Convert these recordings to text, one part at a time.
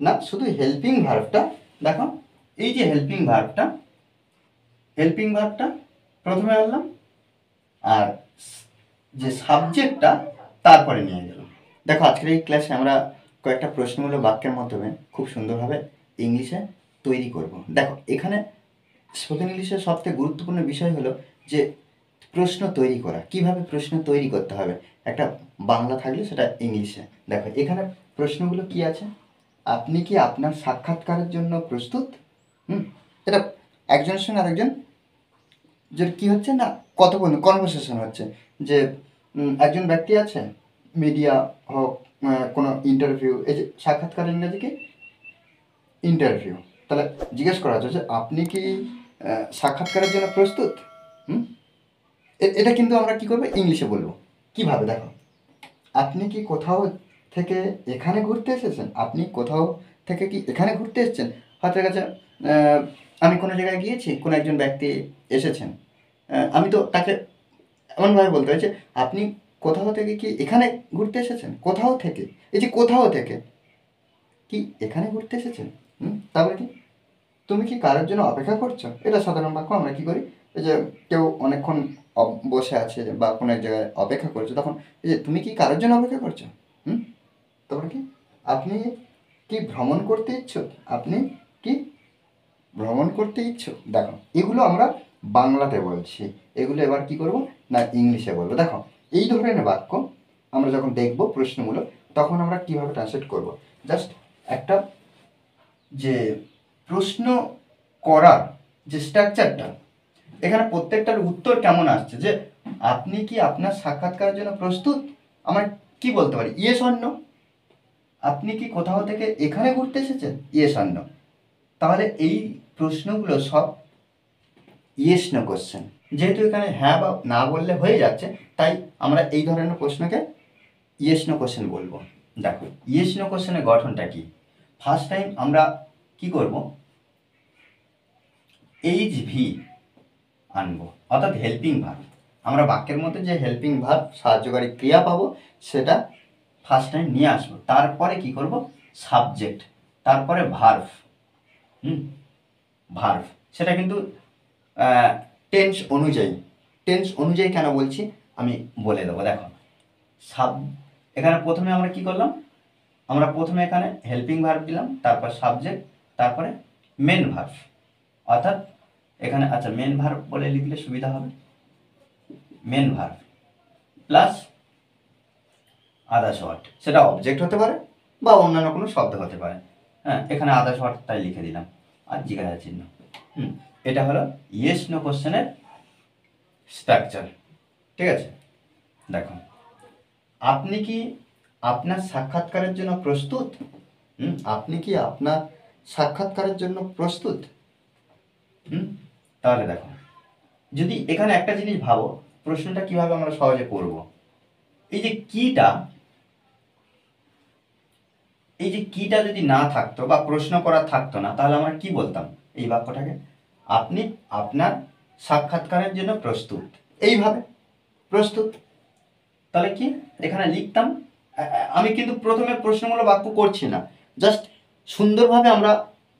না, শুধু হেল্পিং ভার্বটা দেখো, এই যে হেল্পিং ভার্বটা প্রথমে আনলাম, আর যে সাবজেক্টটা তারপরে নিয়ে গেলাম। দেখো আজকের এই ক্লাসে আমরা কয়েকটা প্রশ্নমূলক বাক্যের মাধ্যমে খুব সুন্দরভাবে ইংলিশে তৈরি করব। দেখো এখানে স্পোকেন ইংলিশের সবথেকে গুরুত্বপূর্ণ বিষয় হলো যে প্রশ্ন তৈরি করা, কিভাবে প্রশ্ন তৈরি করতে হবে। একটা বাংলা থাকলে সেটা ইংলিশে। দেখো এখানে প্রশ্নগুলো কি আছে, আপনি কি আপনার সাক্ষাৎকারের জন্য প্রস্তুত? এটা একজনের সঙ্গে আরেকজন যে কী হচ্ছে না, কথোপকথন, কনভারসেশন হচ্ছে, যে একজন ব্যক্তি আছে, মিডিয়া হোক, কোনো ইন্টারভিউ, এই যে সাক্ষাৎকার ইংরেজি কি ইন্টারভিউ, তাহলে জিজ্ঞেস করা হচ্ছে যে আপনি কি সাক্ষাৎকারের জন্য প্রস্তুত? এটা কিন্তু আমরা কি করবো, ইংলিশে বলবো। কিভাবে দেখো, আপনি কি কোথাও থেকে এখানে ঘুরতে এসেছেন? আপনি কোথাও থেকে কি এখানে ঘুরতে এসেছেন? হয়তো কাছে আমি কোনো জায়গায় গিয়েছি, কোনো একজন ব্যক্তি এসেছেন, আমি তো তাকে এমনভাবে বলতে হয় যে আপনি কোথাও থেকে কি এখানে ঘুরতে এসেছেন? কোথাও থেকে, এই যে কোথাও থেকে কি এখানে ঘুরতে এসেছেন? তারপরে কি, তুমি কি কারোর জন্য অপেক্ষা করছো? এটা সাধারণ বাক্য। আমরা কি করি, এই যে কেউ অনেকক্ষণ বসে আছে বা কোনো এক জায়গায় অপেক্ষা করছো, তখন এই যে তুমি কি কারোর জন্য অপেক্ষা করছো? তারপরে কি, আপনি কি ভ্রমণ করতে ইচ্ছুক? আপনি কি ভ্রমণ করতে ইচ্ছুক? দেখো এগুলো আমরা বাংলাতে বলছি, এগুলো এবার কি করব না ইংলিশে বলবো। দেখো এই ধরনের বাক্য আমরা যখন দেখব প্রশ্নগুলো, তখন আমরা কিভাবে ট্রান্সলেট করব, জাস্ট একটা যে প্রশ্ন করার যে স্ট্রাকচারটা, এখানে প্রত্যেকটার উত্তর কেমন আসছে, যে আপনি কি আপনার সাক্ষাৎকারের জন্য প্রস্তুত, আমরা কি বলতে পারি, ইয়েস অর নো। আপনি কি কোথাও থেকে এখানে ঘুরতে এসেছেন, ইয়েস অর নো। তাহলে এই প্রশ্নগুলো সব ইয়েস নো কোশ্চেন। যেহেতু এখানে হ্যাঁ বা না বললে হয়ে যাচ্ছে, তাই আমরা এই ধরনের প্রশ্নকে ইয়েস নো কোশ্চেন বলবো। দেখো ইয়েস নো কোশ্চেনের গঠনটা কি, ফার্স্ট টাইম আমরা কি করব, এইচ ভি আনবো, অর্থাৎ হেল্পিং ভার্ব। আমরা বাক্যের মধ্যে যে হেল্পিং ভার্ব, সাহায্যকারী ক্রিয়া পাবো, সেটা ফার্স্ট টাইম নিয়ে আসবো। তারপরে কি করব, সাবজেক্ট, তারপরে ভার্ব। ভার্ব সেটা কিন্তু টেন্স অনুযায়ী কেন বলছি আমি বলে দেবো। দেখো এখানে প্রথমে আমরা কি করলাম, আমরা প্রথমে এখানে হেল্পিং ভার্ব দিলাম, তারপর সাবজেক্ট, তারপরে মেন ভার্ব। অর্থাৎ এখানে আচ্ছা মেন ভার্ব বলে লিখলে সুবিধা হবে, main verb plus others word, সেটা অবজেক্ট হতে পারে বা অন্যান্য কোনো শব্দ হতে পারে। হ্যাঁ, এখানে আদার্স ওয়ার্ড তাই লিখে দিলাম, আর জিজ্ঞাসা চিহ্ন। এটা হলো ইয়েস নো কোশ্চেনের স্ট্রাকচার। ঠিক আছে, দেখো আপনি কি আপনার সাক্ষাৎকারের জন্য প্রস্তুত? আপনি কি আপনার সাক্ষাৎকারের জন্য প্রস্তুত? তাহলে দেখো, যদি এখানে একটা জিনিস ভাবো, প্রশ্নটা কিভাবে আমরা সহজে করব। এই যে কিটা যদি না থাকতো বা প্রশ্ন করা থাকতো না, তাহলে আমরা কি বলতাম এই বাক্যটাকে, আপনি আপনার সাক্ষাৎকারের জন্য প্রস্তুত, এইভাবে প্রস্তুত। তাহলে কি এখানে লিখতাম, আমি কিন্তু প্রথমে প্রশ্নমূলক বাক্য করছি না, জাস্ট সুন্দরভাবে আমরা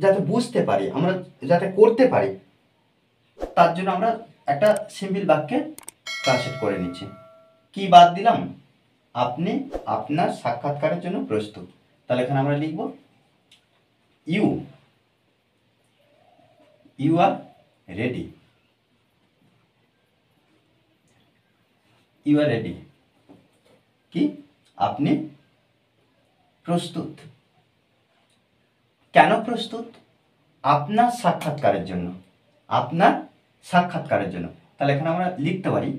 যাতে বুঝতে পারি, আমরা যাতে করতে পারি, তার জন্য আমরা একটা সিম্পল বাক্যে ট্রান্সলেট করে নিচ্ছি। কি বাদ দিলাম, আপনি আপনার সাক্ষাৎকারের জন্য প্রস্তুত। তাহলে এখানে আমরা লিখব you are ready, you are ready, কি আপনি প্রস্তুত। কেন প্রস্তুত, আপনার সাক্ষাৎকারের জন্য, আপনার সাক্ষাৎকারের জন্য। তাহলে এখানে আমরা লিখতে পারি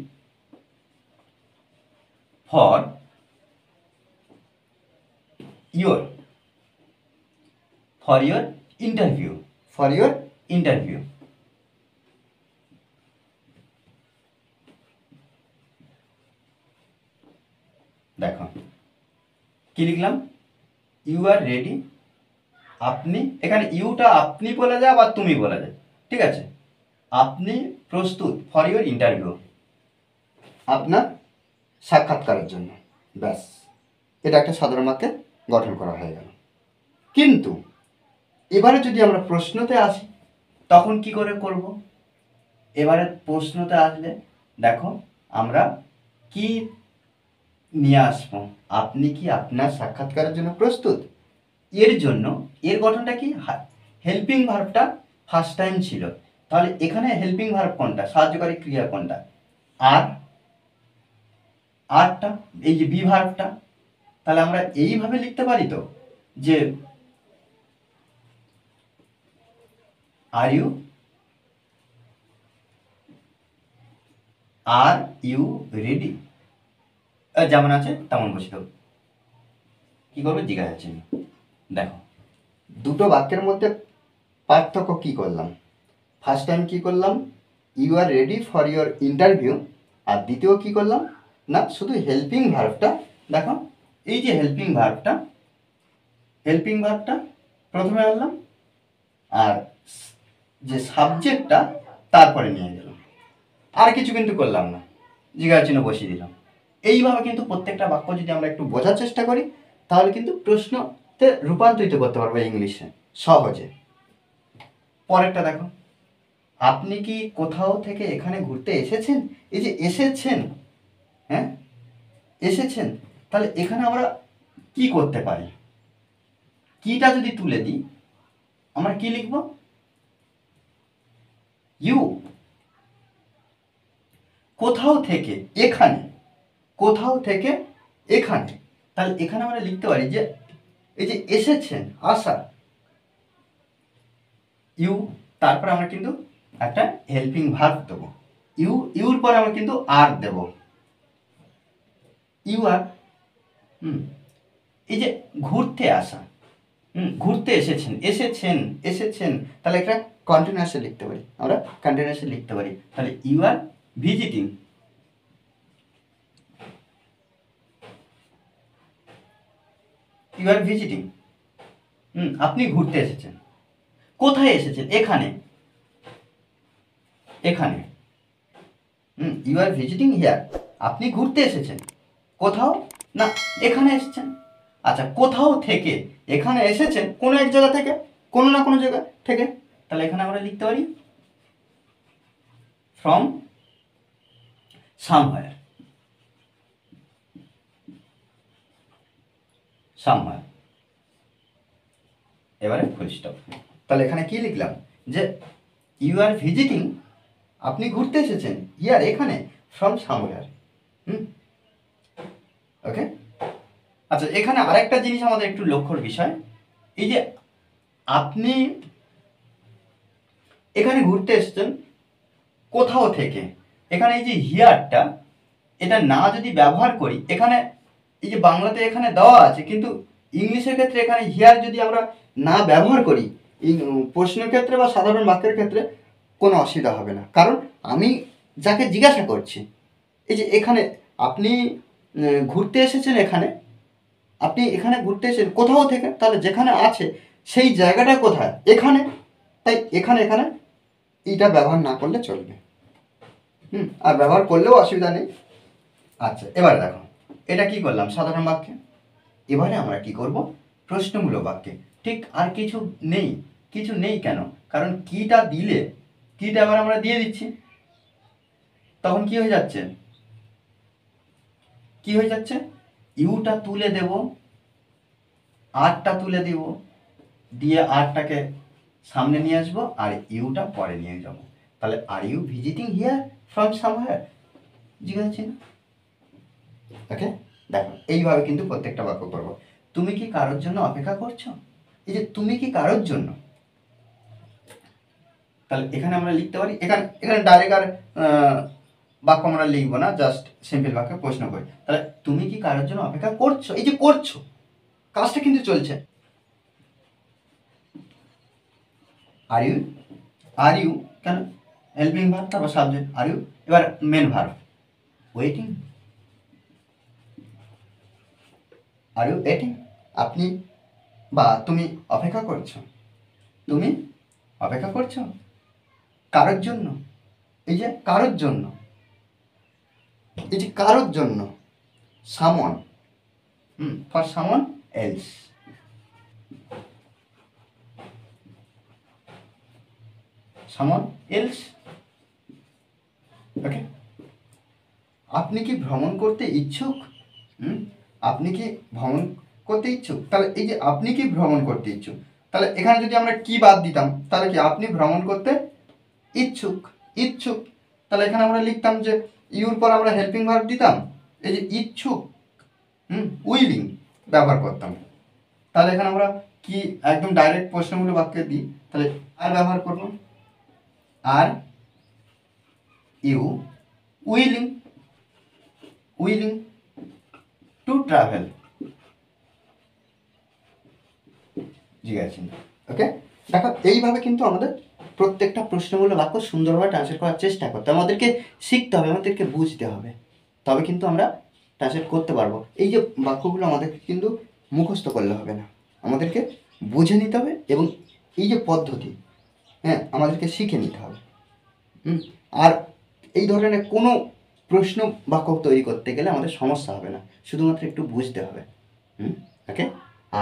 for your interview, for your interview. দেখো কি লিখলাম, ইউ আর রেডি, আপনি, এখানে ইউটা আপনি বলা যায় বা তুমি বলা যায়, ঠিক আছে, আপনি প্রস্তুত ফর ইয়োর ইন্টারভিউ, আপনার সাক্ষাৎকারের জন্য। ব্যাস, এটা একটা সাধারণ বাক্যে গঠন করা হয়ে গেল। কিন্তু এবারে যদি আমরা প্রশ্নতে আসি তখন কি করে করব? এবারে প্রশ্নতে আসলে দেখো আমরা কি নিয়ে আসবো, আপনি কি আপনার সাক্ষাৎকারের জন্য প্রস্তুত? এর জন্য এর গঠনটা কি, হেল্পিং ভার্বটা ফার্স্ট টাইম ছিল, তাহলে এখানে হেল্পিং ভার্ব কোনটা, সাহায্যকারী ক্রিয়া কোনটা, আর আরটা এই যে বি ভার্বটা, তাহলে আমরা এইভাবে লিখতে পারি তো যে আর ইউ রেডি, যেমন আছে তেমন বসে দেবো, কি করবো জিজ্ঞাসা চিহ্ন। দেখো দুটো বাক্যের মধ্যে পার্থক্য কি করলাম, ফার্স্ট টাইম কি করলাম, you are ready for your interview, আর দ্বিতীয় কি করলাম না শুধু হেল্পিং ভার্বটা, দেখো এই যে হেল্পিং ভার্বটা প্রথমে আনলাম আর যে সাবজেক্টটা তারপরে নিয়ে গেলাম, আর কিছু কিন্তু করলাম না, জিজ্ঞাসা চিহ্ন বসিয়ে দিলাম। এইভাবে কিন্তু প্রত্যেকটা বাক্য যদি আমরা একটু বোঝার চেষ্টা করি তাহলে কিন্তু প্রশ্নতে রূপান্তরিত করতে পারবো ইংলিশে সহজে। পরেরটা দেখো, আপনি কি কোথাও থেকে এখানে ঘুরতে এসেছেন, এই যে এসেছেন, হ্যাঁ এসেছেন, তাহলে এখানে আমরা কি করতে পারি, কিটা যদি তুলে দিই আমরা কি লিখব, ইউ, কোথাও থেকে এখানে, কোথাও থেকে এখানে, তাহলে এখানে আমরা লিখতে পারি যে এই যে এসেছেন আসা, ইউ, তারপর আমরা কিন্তু একটা হেল্পিং ভার্ব দেবো, ইউর পরে আমরা কিন্তু আর দেব, ইউ আর, এই যে ঘুরতে আসা, ঘুরতে এসেছেন, এসেছেন, তাহলে একটা কন্টিনিউয়াসে লিখতে পারি, আমরা কন্টিনিউয়াসে লিখতে পারি, তাহলে you are visiting, you are visiting, আপনি ঘুরতে এসেছেন, কোথায় এসেছেন, এখানে, এখানে, ইউ আর ভিজিটিং হিয়ার, আপনি ঘুরতে এসেছেন, কোথাও না এখানে এসেছেন, আচ্ছা কোথাও থেকে এখানে এসেছেন, কোনো এক জায়গা থেকে, কোনো না কোনো জায়গা থেকে, তাহলে এখানে আমরা লিখতে পারি ফ্রম সামহার, সামহার, এবারে ফুল স্টপ। তাহলে এখানে কি লিখলাম যে ইউ আর ভিজিটিং, আপনি ঘুরতে এসেছেন, ইয়ার এখানে, ফ্রম সামহার, ওকে। আচ্ছা এখানে আরেকটা জিনিস আমাদের একটু লক্ষ্যর বিষয়, এই যে আপনি এখানে ঘুরতে এসেছেন কোথাও থেকে, এখানে এই যে হিয়ারটা এটা না যদি ব্যবহার করি, এখানে এই যে বাংলাতে এখানে দেওয়া আছে কিন্তু ইংলিশের ক্ষেত্রে এখানে হিয়ার যদি আমরা না ব্যবহার করি প্রশ্নের ক্ষেত্রে বা সাধারণ বাক্যের ক্ষেত্রে কোনো অসুবিধা হবে না, কারণ আমি যাকে জিজ্ঞাসা করছি এই যে এখানে আপনি ঘুরতে এসেছেন, এখানে আপনি এখানে ঘুরতে এসেছেন কোথাও থেকে, তাহলে যেখানে আছে সেই জায়গাটা কোথায়, এখানে, তাই এখানে এইটা ব্যবহার না করলে চলবে, আর ব্যবহার করলেও অসুবিধা নেই। আচ্ছা এবারে দেখো এটা কি করলাম সাধারণ বাক্যে, এবারে আমরা কি করব প্রশ্নমূলক বাক্যে, ঠিক আর কিছু নেই, কিছু নেই কেন, কারণ কিটা দিলে, কিটা এবার আমরা দিয়ে দিচ্ছি, তখন কি হয়ে যাচ্ছে, কি হয়ে যাচ্ছে, ইউটা তুলে দেব, আরটা তুলে দিব, দিয়ে আরটাকে সামনে নিয়ে আসবো আর ইউটা পরে নিয়ে যাব, তাহলে are you visiting here from somewhere, জিজ্ঞাসা না, ওকে। দেখো এইভাবে কিন্তু প্রত্যেকটা বাক্য করবো, তুমি কি কারোর জন্য অপেক্ষা করছো, এই যে তুমি কি কারোর জন্য, তাহলে এখানে আমরা লিখতে পারি, এখানে এখানে ডাইরেক্ট আর বাক্য আমরা লিখবো না, জাস্ট সিম্পল বাক্যে প্রশ্ন করি, তাহলে তুমি কি কারোর জন্য অপেক্ষা করছো, এই যে করছো কাজটা কিন্তু চলছে, আর ইউ কেন হেল্পিং ভার্ব, তারপর সাবজেক্ট আর ইউ, এবার main verb waiting, are you waiting, আপনি বা তুমি অপেক্ষা করছো, তুমি অপেক্ষা করছো কারোর জন্য, এই যে কারোর জন্য, এই যে কারোর জন্য, সামন, ফর সামন এলস, সামওয়ান এলস। ওকে, আপনি কি ভ্রমণ করতে ইচ্ছুক? আপনি কি ভ্রমণ করতে ইচ্ছুক? তাহলে এই যে আপনি কি ভ্রমণ করতে ইচ্ছুক, তাহলে এখানে যদি আমরা কি বাদ দিতাম, তাহলে কি আপনি ভ্রমণ করতে ইচ্ছুক, ইচ্ছুক। তাহলে এখানে আমরা লিখতাম যে ইউর পর আমরা হেল্পিং ভার্ব দিতাম, এই যে ইচ্ছুক, উইলিং ব্যবহার করতাম। তাহলে এখানে আমরা কি একদম ডাইরেক্ট প্রশ্নমূলক বাক্যে দিই, তাহলে আর ব্যবহার করব, are you willing, willing to travel, জিজ্ঞাসা। ওকে, দেখো এইভাবে কিন্তু আমাদের প্রত্যেকটা প্রশ্নমূলক বাক্য সুন্দরভাবে ট্রান্সলেট করার চেষ্টা করতে হবে, আমাদেরকে শিখতে হবে, আমাদেরকে বুঝতে হবে, তবে কিন্তু আমরা ট্রান্সলেট করতে পারবো। এই যে বাক্যগুলো আমাদেরকে কিন্তু মুখস্থ করলে হবে না, আমাদেরকে বুঝে নিতে হবে, এবং এই যে পদ্ধতি, হ্যাঁ, আমাদেরকে শিখে নিতে হবে। আর এই ধরনের কোনো প্রশ্ন বাক্য তৈরি করতে গেলে আমাদের সমস্যা হবে না, শুধুমাত্র একটু বুঝতে হবে। ওকে,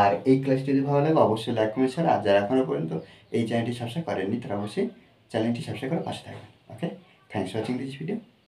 আর এই ক্লাসটি যদি ভালো লাগে অবশ্যই লাইক কমেন্ট শেয়ার, আর যারা এখনও পর্যন্ত এই চ্যানেলটি সাবস্ক্রাইব করেননি তারা অবশ্যই চ্যানেলটি সাবস্ক্রাইব করে পাশে থাকবেন। Okay, thanks for watching this video.